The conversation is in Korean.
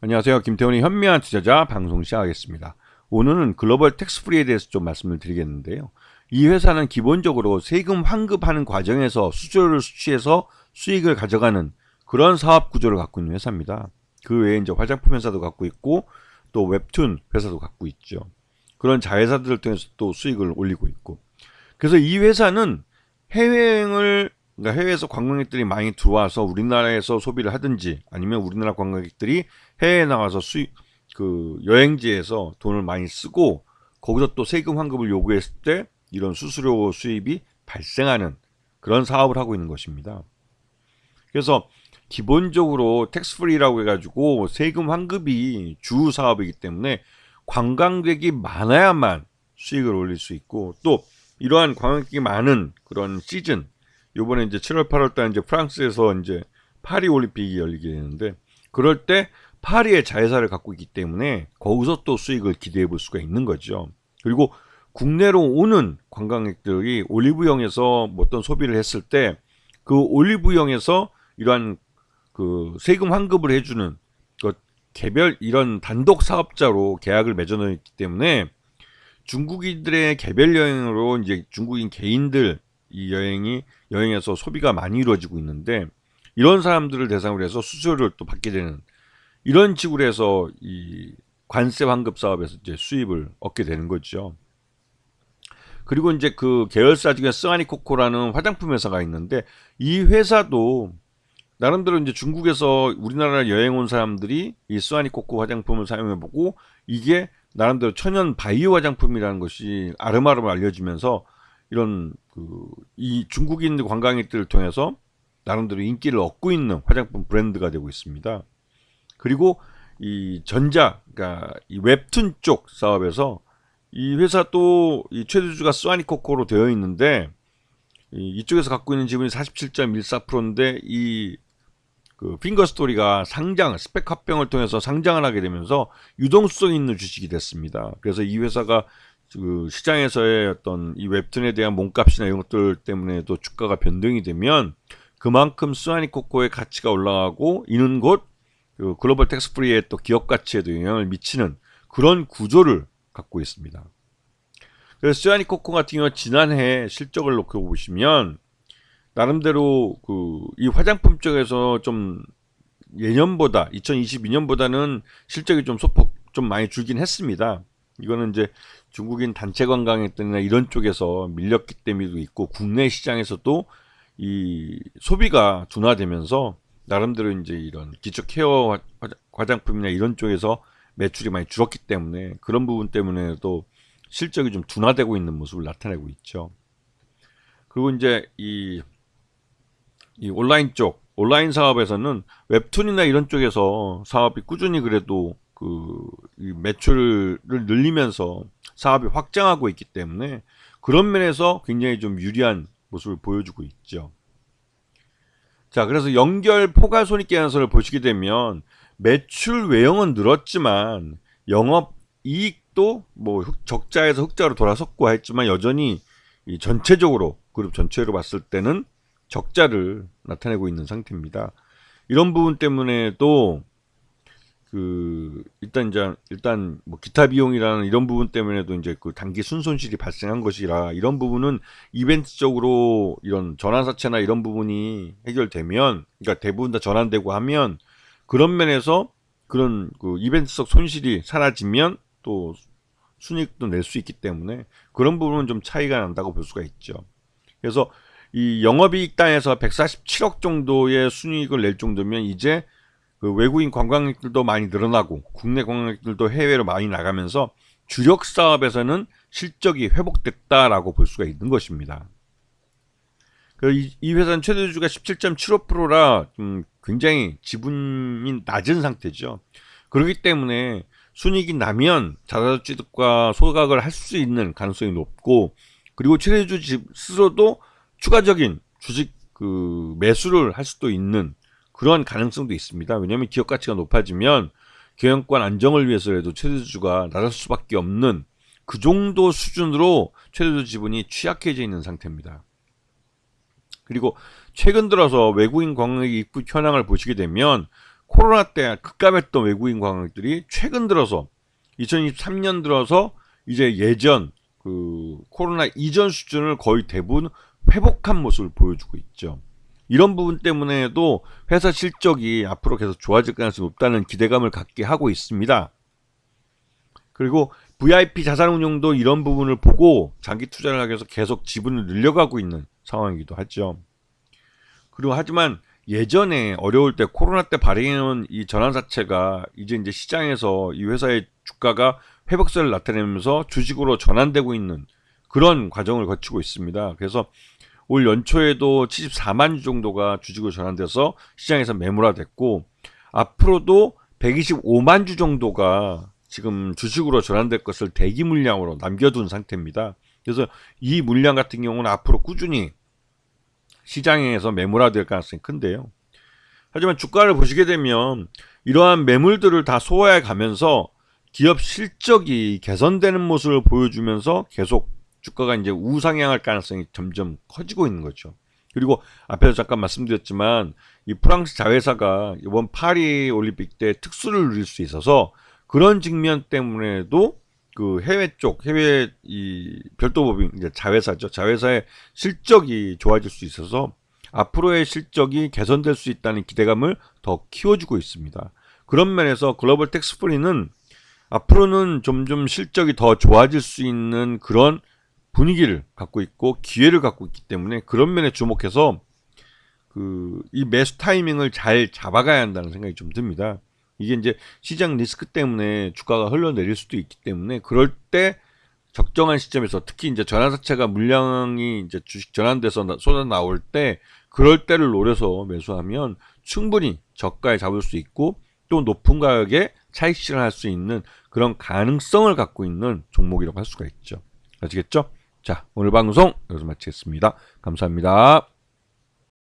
안녕하세요. 김태훈의 현명한 투자자 방송 시작하겠습니다. 오늘은 글로벌 텍스프리에 대해서 좀 말씀을 드리겠는데요. 이 회사는 기본적으로 세금 환급하는 과정에서 수수료를 수취해서 수익을 가져가는 그런 사업 구조를 갖고 있는 회사입니다. 그 외에 이제 화장품 회사도 갖고 있고 또 웹툰 회사도 갖고 있죠. 그런 자회사들을 통해서 또 수익을 올리고 있고. 그래서 이 회사는 해외여행을 그러니까 해외에서 관광객들이 많이 들어와서 우리나라에서 소비를 하든지 아니면 우리나라 관광객들이 해외에 나가서 그 여행지에서 돈을 많이 쓰고 거기서 또 세금 환급을 요구했을 때 이런 수수료 수입이 발생하는 그런 사업을 하고 있는 것입니다. 그래서 기본적으로 텍스프리라고 해가지고 세금 환급이 주 사업이기 때문에 관광객이 많아야만 수익을 올릴 수 있고 또 이러한 관광객이 많은 그런 시즌 요번에 이제 7월 8월 달 이제 프랑스에서 이제 파리 올림픽이 열리게 되는데 그럴 때 파리의 자회사를 갖고 있기 때문에 거기서 또 수익을 기대해 볼 수가 있는 거죠. 그리고 국내로 오는 관광객들이 올리브영에서 어떤 소비를 했을 때 그 올리브영에서 이러한 그 세금 환급을 해주는 그 개별 이런 단독 사업자로 계약을 맺어놓기 때문에 중국인들의 개별 여행으로 이제 중국인 개인들 이 여행에서 소비가 많이 이루어지고 있는데 이런 사람들을 대상으로 해서 수수료를 또 받게 되는 이런 식으로 해서 이 관세 환급 사업에서 이제 수입을 얻게 되는 거죠. 그리고 이제 그 계열사 중에 스와니코코라는 화장품 회사가 있는데 이 회사도 나름대로 이제 중국에서 우리나라 여행 온 사람들이 이 스와니코코 화장품을 사용해보고 이게 나름대로 천연 바이오 화장품이라는 것이 아름아름 알려지면서 이런 이 중국인 관광객들을 통해서 나름대로 인기를 얻고 있는 화장품 브랜드가 되고 있습니다. 그리고 이 그러니까 이 웹툰 쪽 사업에서 이 회사 또 이 최대주주가 스와니코코로 되어 있는데 이쪽에서 갖고 있는 지분이 47.14%인데 이 그 핑거 스토리가 스펙 합병을 통해서 상장을 하게 되면서 유동성 있는 주식이 됐습니다. 그래서 이 회사가 그 시장에서의 어떤 이 웹툰에 대한 몸값이나 이런 것들 때문에도 주가가 변동이 되면 그만큼 스와니코코의 가치가 올라가고 이는 곧 그 글로벌 텍스프리의 또 기업 가치에도 영향을 미치는 그런 구조를 갖고 있습니다. 그래서 스와니코코 같은 경우 지난해 실적을 놓고 보시면 나름대로 이 화장품 쪽에서 좀 예년보다 2022년보다는 실적이 좀 소폭 좀 많이 줄긴 했습니다. 이거는 이제 중국인 단체 관광객들이나 이런 쪽에서 밀렸기 때문에도 있고 국내 시장에서도 이 소비가 둔화되면서 나름대로 이제 이런 기초 케어 화장품이나 이런 쪽에서 매출이 많이 줄었기 때문에 그런 부분 때문에도 실적이 좀 둔화되고 있는 모습을 나타내고 있죠. 그리고 이제 이 온라인 사업에서는 웹툰이나 이런 쪽에서 사업이 꾸준히 그래도 이 매출을 늘리면서 사업이 확장하고 있기 때문에 그런 면에서 굉장히 좀 유리한 모습을 보여주고 있죠. 자, 그래서 연결 포괄 손익계산서를 보시게 되면 매출 외형은 늘었지만 영업 이익도 뭐 적자에서 흑자로 돌아섰고 했지만 여전히 이 전체적으로 그룹 전체로 봤을 때는 적자를 나타내고 있는 상태입니다. 이런 부분 때문에도 일단 뭐 기타 비용이라는 이런 부분 때문에도 이제 그 단기 순손실이 발생한 것이라 이런 부분은 이벤트적으로 이런 전환사채나 이런 부분이 해결되면 그러니까 대부분 다 전환되고 하면 그런 면에서 그런 그 이벤트적 손실이 사라지면 또 순이익도 낼 수 있기 때문에 그런 부분은 좀 차이가 난다고 볼 수가 있죠. 그래서 이 영업이익 단에서 147억 정도의 순이익을 낼 정도면 이제 그 외국인 관광객들도 많이 늘어나고 국내 관광객들도 해외로 많이 나가면서 주력 사업에서는 실적이 회복됐다라고 볼 수가 있는 것입니다. 이 회사는 최대주주가 17.75%라 굉장히 지분이 낮은 상태죠. 그렇기 때문에 순이익이 나면 자사주주들과 소각을 할 수 있는 가능성이 높고 그리고 최대주주 스스로도 추가적인 주식 매수를 할 수도 있는 그러한 가능성도 있습니다. 왜냐하면 기업 가치가 높아지면 경영권 안정을 위해서라도 최대주주가 나설 수밖에 없는 그 정도 수준으로 최대주주 지분이 취약해져 있는 상태입니다. 그리고 최근 들어서 외국인 관광객 입국 현황을 보시게 되면 코로나 때 급감했던 외국인 관광객들이 최근 들어서 2023년 들어서 이제 예전 그 코로나 이전 수준을 거의 대부분 회복한 모습을 보여주고 있죠. 이런 부분 때문에도 회사 실적이 앞으로 계속 좋아질 가능성이 높다는 기대감을 갖게 하고 있습니다. 그리고 VIP 자산운용도 이런 부분을 보고 장기 투자를 하기 위해서 계속 지분을 늘려가고 있는 상황이기도 하죠. 그리고 하지만 예전에 어려울 때 코로나 때 발행해놓은 이 전환 자체가 이제 시장에서 이 회사의 주가가 회복세를 나타내면서 주식으로 전환되고 있는 그런 과정을 거치고 있습니다. 그래서 올 연초에도 74만 주 정도가 주식으로 전환돼서 시장에서 매물화됐고, 앞으로도 125만 주 정도가 지금 주식으로 전환될 것을 대기 물량으로 남겨둔 상태입니다. 그래서 이 물량 같은 경우는 앞으로 꾸준히 시장에서 매물화될 가능성이 큰데요. 하지만 주가를 보시게 되면 이러한 매물들을 다 소화해 가면서 기업 실적이 개선되는 모습을 보여주면서 계속 주가가 이제 우상향할 가능성이 점점 커지고 있는 거죠. 그리고 앞에서 잠깐 말씀드렸지만 이 프랑스 자회사가 이번 파리 올림픽 때 특수를 누릴 수 있어서 그런 측면 때문에도 그 해외 이 별도법인 이제 자회사죠. 자회사의 실적이 좋아질 수 있어서 앞으로의 실적이 개선될 수 있다는 기대감을 더 키워주고 있습니다. 그런 면에서 글로벌 텍스프리는 앞으로는 점점 실적이 더 좋아질 수 있는 그런 분위기를 갖고 있고 기회를 갖고 있기 때문에 그런 면에 주목해서 이 매수 타이밍을 잘 잡아가야 한다는 생각이 좀 듭니다. 이게 이제 시장 리스크 때문에 주가가 흘러내릴 수도 있기 때문에 그럴 때 적정한 시점에서 특히 이제 전환 자체가 물량이 이제 주식 전환돼서 쏟아 나올 때 그럴 때를 노려서 매수하면 충분히 저가에 잡을 수 있고 또 높은 가격에 차익 실현할 수 있는 그런 가능성을 갖고 있는 종목이라고 할 수가 있죠. 아시겠죠? 자, 오늘 방송 여기서 마치겠습니다. 감사합니다.